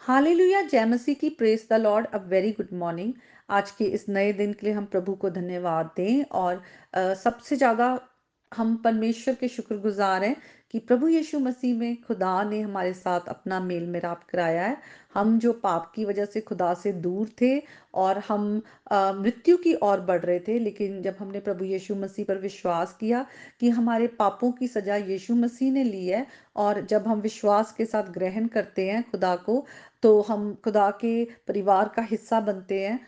Hallelujah, जय मसीह की। Praise the Lord. A very good morning. आज के इस नए दिन के लिए हम प्रभु को धन्यवाद दें और सबसे ज़्यादा हम परमेश्वर के शुक्रगुजार हैं कि प्रभु यीशु मसीह में खुदा ने हमारे साथ अपना मेल मिलाप कराया है। हम जो पाप की वजह से खुदा से दूर थे और हम मृत्यु की ओर बढ़ रहे थे, लेकिन जब हमने प्रभु यीशु मसीह पर विश्वास किया कि हमारे पापों की सजा यीशु मसीह ने ली है, और जब हम विश्वास के साथ ग्रहण करते हैं खुदा को, तो हम खुदा के परिवार का हिस्सा बनते हैं।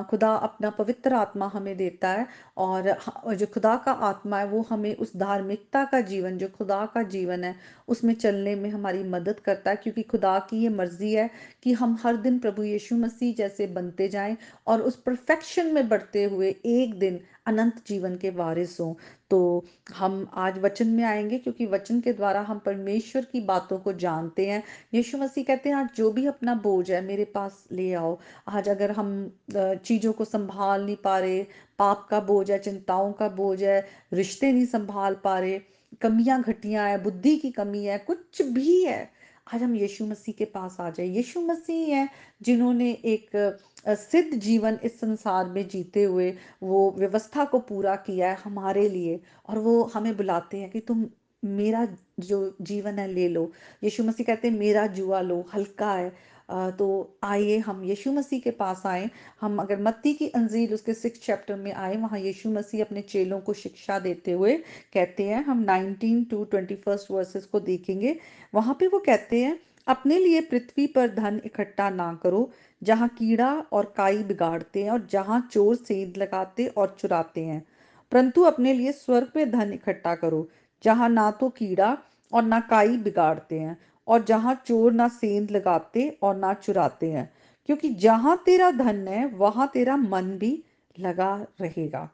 खुदा अपना पवित्र आत्मा हमें देता है, और जो खुदा का आत्मा है वो हमें उस धार्मिकता का जीवन, जो खुदा का जीवन है, उसमें चलने में हमारी मदद करता है, क्योंकि खुदा की ये मर्जी है कि हम हर दिन प्रभु यीशु मसीह जैसे बनते जाएं और उस परफेक्शन में बढ़ते हुए एक दिन अनंत जीवन के वारिस हों। तो हम आज वचन में आएंगे, क्योंकि वचन के द्वारा हम परमेश्वर की बातों को जानते हैं। यीशु मसीह कहते हैं, आज जो भी अपना बोझ है मेरे पास ले आओ। आज अगर हम चीज़ों को संभाल नहीं पा रहे, पाप का बोझ है, चिंताओं का बोझ है, रिश्ते नहीं संभाल पा रहे, कमियां घटियां है, बुद्धि की कमी है, कुछ भी है, आज हम यीशु मसीह के पास आ जाए। यीशु मसीह है जिन्होंने एक सिद्ध जीवन इस संसार में जीते हुए वो व्यवस्था को पूरा किया है हमारे लिए, और वो हमें बुलाते हैं कि तुम मेरा जो जीवन है ले लो। यीशु मसीह कहते हैं, मेरा जुआ लो, हल्का है। तो आइए हम यीशु मसीह के पास आए। हम अगर मत्ती की अंजील उसके 6 चैप्टर में आए, वहाँ यीशु मसीह अपने चेलों को शिक्षा देते हुए कहते हैं, हम 19 to 21 वर्सेस को देखेंगे। वहाँ पे वो कहते हैं, अपने लिए पृथ्वी पर धन इकट्ठा ना करो, जहाँ कीड़ा और काई बिगाड़ते हैं और जहाँ चोर सेंध लगाते और चुराते हैं, परंतु अपने लिए स्वर्ग में धन इकट्ठा करो, जहाँ ना तो कीड़ा और ना काई बिगाड़ते हैं और जहाँ चोर ना सेंध लगाते और ना चुराते हैं, क्योंकि जहाँ तेरा धन है वहां तेरा मन भी लगा रहेगा।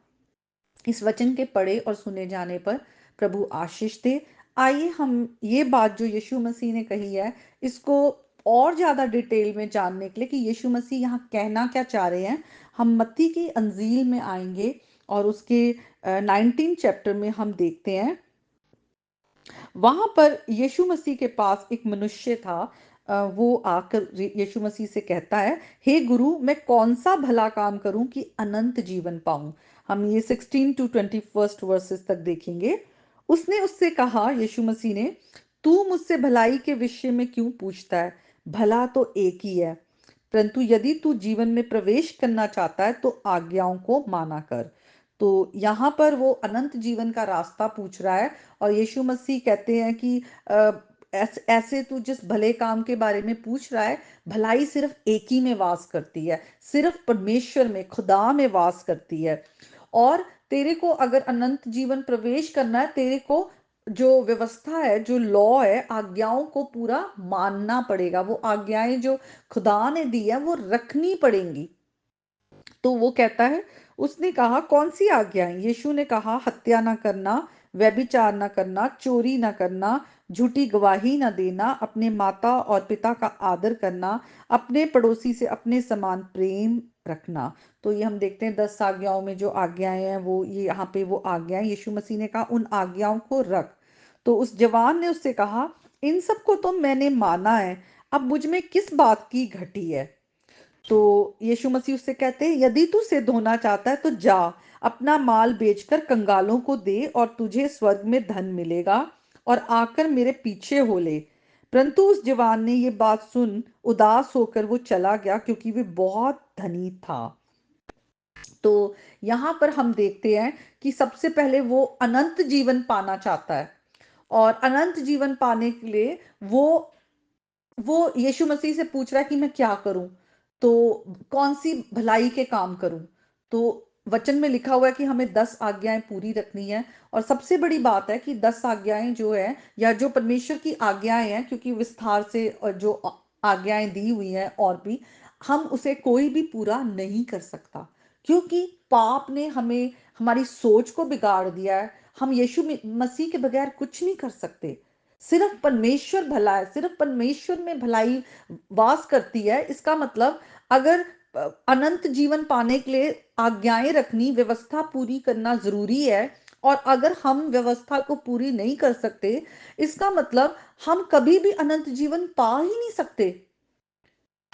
इस वचन के पढ़े और सुने जाने पर प्रभु आशीष दे। आइए हम ये बात जो यीशु मसीह ने कही है, इसको और ज्यादा डिटेल में जानने के लिए कि यीशु मसीह यहाँ कहना क्या चाह रहे हैं, हम मत्ती की अंजील में आएंगे और उसके 19 चैप्टर में हम देखते हैं। वहां पर यीशु मसीह के पास एक मनुष्य था। वो आकर यीशु मसीह से कहता है, हे गुरु, मैं कौन सा भला काम करूं कि अनंत जीवन पाऊं। हम ये 16 to 21 वर्सेस तक देखेंगे। उसने उससे कहा, यीशु मसीह ने, तू मुझसे भलाई के विषय में क्यों पूछता है? भला तो एक ही है, परंतु यदि तू जीवन में प्रवेश करना चाहता है तो आज्ञाओं को माना कर। तो यहाँ पर वो अनंत जीवन का रास्ता पूछ रहा है, और यीशु मसीह कहते हैं कि ऐसे तू जिस भले काम के बारे में पूछ रहा है, भलाई सिर्फ एक ही में वास करती है, सिर्फ परमेश्वर में, खुदा में वास करती है। और तेरे को अगर अनंत जीवन प्रवेश करना है, तेरे को जो व्यवस्था है, जो लॉ है, आज्ञाओं को पूरा मानना पड़ेगा। वो आज्ञाएं जो खुदा ने दी है वो रखनी पड़ेंगी। तो वो कहता है, उसने कहा, कौन सी आज्ञाएं? यीशु ने कहा, हत्या ना करना, व्यभिचार ना करना, चोरी ना करना, झूठी गवाही ना देना, अपने माता और पिता का आदर करना, अपने पड़ोसी से अपने समान प्रेम रखना। तो ये हम देखते हैं 10 आज्ञाओं में जो आज्ञाएं हैं, वो ये यहाँ पे वो आज्ञाएं यीशु मसीह ने कहा उन आज्ञाओं को रख। तो उस जवान ने उससे कहा, इन सबको तो मैंने माना है, अब मुझ में किस बात की घटी है? तो यीशु मसीह उससे कहते हैं, यदि तू सिद्ध होना चाहता है तो जा, अपना माल बेचकर कंगालों को दे और तुझे स्वर्ग में धन मिलेगा, और आकर मेरे पीछे हो ले। परंतु उस जवान ने ये बात सुन उदास होकर वो चला गया, क्योंकि वे बहुत धनी था। तो यहाँ पर हम देखते हैं कि सबसे पहले वो अनंत जीवन पाना चाहता है, और अनंत जीवन पाने के लिए वो यीशु मसीह से पूछ रहा है कि मैं क्या करूं, तो कौन सी भलाई के काम करूं। तो वचन में लिखा हुआ है कि हमें 10 आज्ञाएं पूरी रखनी है। और सबसे बड़ी बात है कि 10 आज्ञाएं जो है, या जो परमेश्वर की आज्ञाएं हैं, क्योंकि विस्तार से जो आज्ञाएं दी हुई हैं और भी, हम उसे कोई भी पूरा नहीं कर सकता, क्योंकि पाप ने हमें, हमारी सोच को बिगाड़ दिया है। हम यीशु मसीह के बगैर कुछ नहीं कर सकते। सिर्फ परमेश्वर भला है, सिर्फ परमेश्वर में भलाई वास करती है। इसका मतलब, अगर अनंत जीवन पाने के लिए आज्ञाएं रखनी, व्यवस्था पूरी करना जरूरी है, और अगर हम व्यवस्था को पूरी नहीं कर सकते, इसका मतलब हम कभी भी अनंत जीवन पा ही नहीं सकते।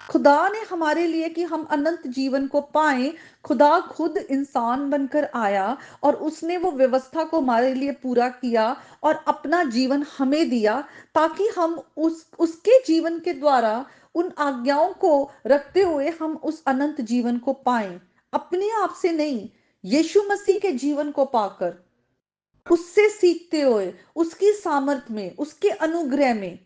खुदा ने हमारे लिए कि हम अनंत जीवन को पाएं, खुदा खुद इंसान बनकर आया और उसने वो व्यवस्था को हमारे लिए पूरा किया और अपना जीवन हमें दिया, ताकि हम उसके जीवन के द्वारा उन आज्ञाओं को रखते हुए हम उस अनंत जीवन को पाएं, अपने आप से नहीं, यीशु मसीह के जीवन को पाकर, उससे सीखते हुए, उसकी सामर्थ में, उसके अनुग्रह में।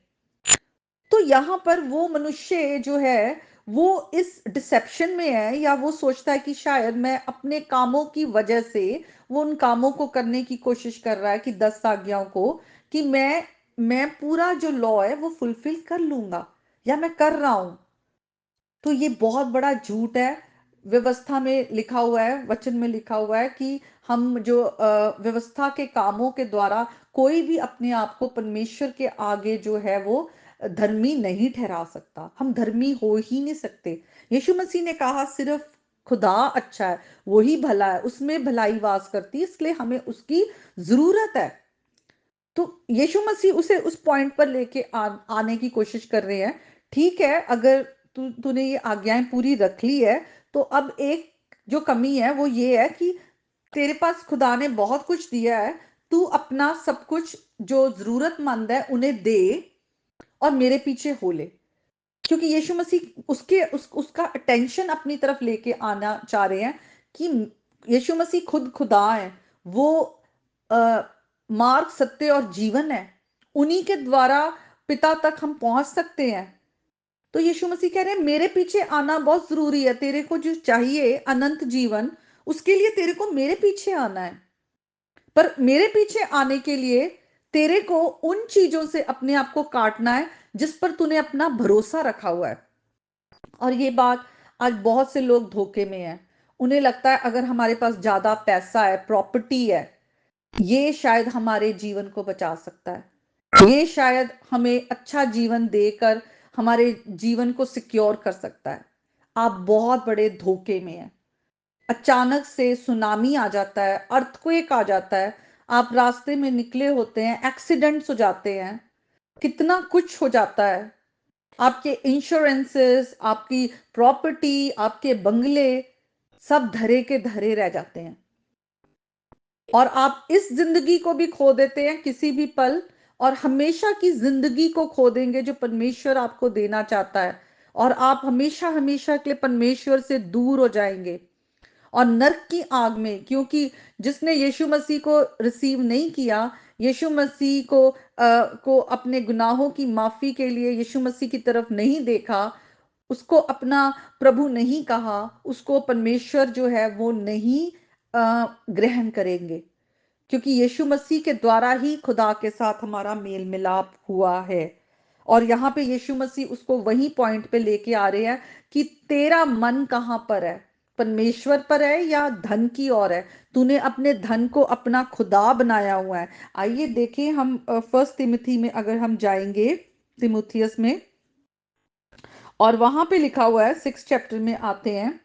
तो यहाँ पर वो मनुष्य जो है, वो इस डिसेप्शन में है, या वो सोचता है कि शायद मैं अपने कामों की वजह से, वो उन कामों को करने की कोशिश कर रहा है कि 10 आज्ञाओं को, कि मैं पूरा जो लॉ है वो फुलफिल कर लूंगा, या मैं कर रहा हूं। तो ये बहुत बड़ा झूठ है। व्यवस्था में लिखा हुआ है, वचन में लिखा हुआ है कि हम जो व्यवस्था के कामों के द्वारा कोई भी अपने आप को परमेश्वर के आगे जो है वो धर्मी नहीं ठहरा सकता, हम धर्मी हो ही नहीं सकते। यीशु मसीह ने कहा सिर्फ खुदा अच्छा है, वही भला है, उसमें भलाई वास करती है, इसलिए हमें उसकी जरूरत है। तो यीशु मसीह उसे उस पॉइंट पर लेके आने की कोशिश कर रहे हैं। ठीक है, अगर तूने ये आज्ञाएं पूरी रख ली है, तो अब एक जो कमी है वो ये है कि तेरे पास खुदा ने बहुत कुछ दिया है, तू अपना सब कुछ जो जरूरतमंद है उन्हें दे और मेरे पीछे हो ले। क्योंकि यीशु मसीह उसका अटेंशन अपनी तरफ लेके आना चाह रहे हैं कि यीशु मसीह खुद खुदा है, वो आ, मार्ग, सत्य और जीवन है, उन्हीं के द्वारा पिता तक हम पहुंच सकते हैं। तो यीशु मसीह कह रहे हैं मेरे पीछे आना बहुत जरूरी है, तेरे को जो चाहिए अनंत जीवन, उसके लिए तेरे को मेरे पीछे आना है। पर मेरे पीछे आने के लिए तेरे को उन चीजों से अपने आप को काटना है जिस पर तूने अपना भरोसा रखा हुआ है। और ये बात आज बहुत से लोग धोखे में हैं। उन्हें लगता है अगर हमारे पास ज्यादा पैसा है, प्रॉपर्टी है, ये शायद हमारे जीवन को बचा सकता है, ये शायद हमें अच्छा जीवन देकर हमारे जीवन को सिक्योर कर सकता है। आप बहुत बड़े धोखे में हैं। अचानक से सुनामी आ जाता है, अर्थक्वेक आ जाता है, आप रास्ते में निकले होते हैं, एक्सीडेंट्स हो जाते हैं, कितना कुछ हो जाता है, आपके इंश्योरेंसेस, आपकी प्रॉपर्टी, आपके बंगले सब धरे के धरे रह जाते हैं, और आप इस जिंदगी को भी खो देते हैं किसी भी पल, और हमेशा की जिंदगी को खो देंगे जो परमेश्वर आपको देना चाहता है, और आप हमेशा हमेशा के लिए परमेश्वर से दूर हो जाएंगे और नरक की आग में। क्योंकि जिसने यीशु मसीह को रिसीव नहीं किया, यीशु मसीह को अपने गुनाहों की माफी के लिए यीशु मसीह की तरफ नहीं देखा, उसको अपना प्रभु नहीं कहा, उसको परमेश्वर जो है वो नहीं ग्रहण करेंगे। क्योंकि यीशु मसीह के द्वारा ही खुदा के साथ हमारा मेल मिलाप हुआ है। और यहाँ पे यीशु मसीह उसको वही पॉइंट पे लेके आ रहे हैं कि तेरा मन कहाँ पर है, परमेश्वर पर है या धन की ओर है? तूने अपने धन को अपना खुदा बनाया हुआ है। आइए देखें, हम फर्स्ट तिमुथी में अगर हम जाएंगे, तिमुथियस में, और वहां पे लिखा हुआ है, 6 चैप्टर में आते हैं,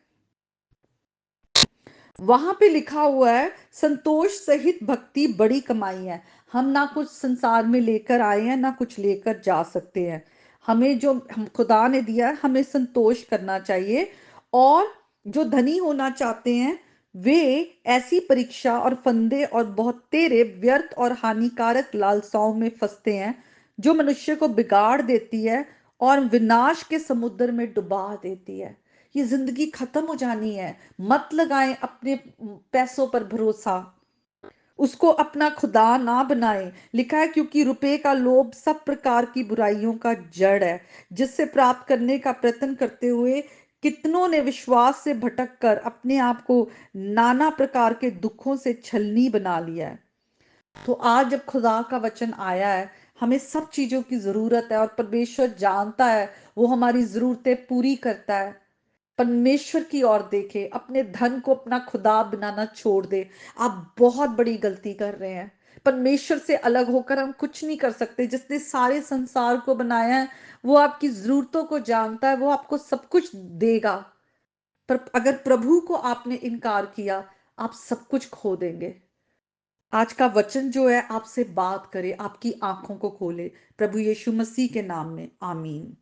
वहां पे लिखा हुआ है संतोष सहित भक्ति बड़ी कमाई है। हम ना कुछ संसार में लेकर आए हैं, ना कुछ लेकर जा सकते हैं। हमें जो हम खुदा ने दिया है, हमें संतोष करना चाहिए। और जो धनी होना चाहते हैं, वे ऐसी परीक्षा और फंदे और बहुत तेरे व्यर्थ और हानिकारक लालसाओं में फंसते हैं, जो मनुष्य को बिगाड़ देती है और विनाश के समुद्र में डुबा देती है। ये जिंदगी खत्म हो जानी है। मत लगाएं अपने पैसों पर भरोसा, उसको अपना खुदा ना बनाएं। लिखा है क्योंकि रुपए का लोभ सब प्रकार की बुराइयों का जड़ है, जिससे प्राप्त करने का प्रयत्न करते हुए कितनों ने विश्वास से भटक कर अपने आप को नाना प्रकार के दुखों से छलनी बना लिया है। तो आज जब खुदा का वचन आया है, हमें सब चीजों की जरूरत है, और परमेश्वर जानता है, वो हमारी जरूरतें पूरी करता है। परमेश्वर की ओर देखे, अपने धन को अपना खुदा बनाना छोड़ दे। आप बहुत बड़ी गलती कर रहे हैं। परमेश्वर से अलग होकर हम कुछ नहीं कर सकते। जिसने सारे संसार को बनाया है, वो आपकी जरूरतों को जानता है, वो आपको सब कुछ देगा। पर अगर प्रभु को आपने इनकार किया, आप सब कुछ खो देंगे। आज का वचन जो है आपसे बात करे, आपकी आंखों को खोले, प्रभु यीशु मसीह के नाम में, आमीन।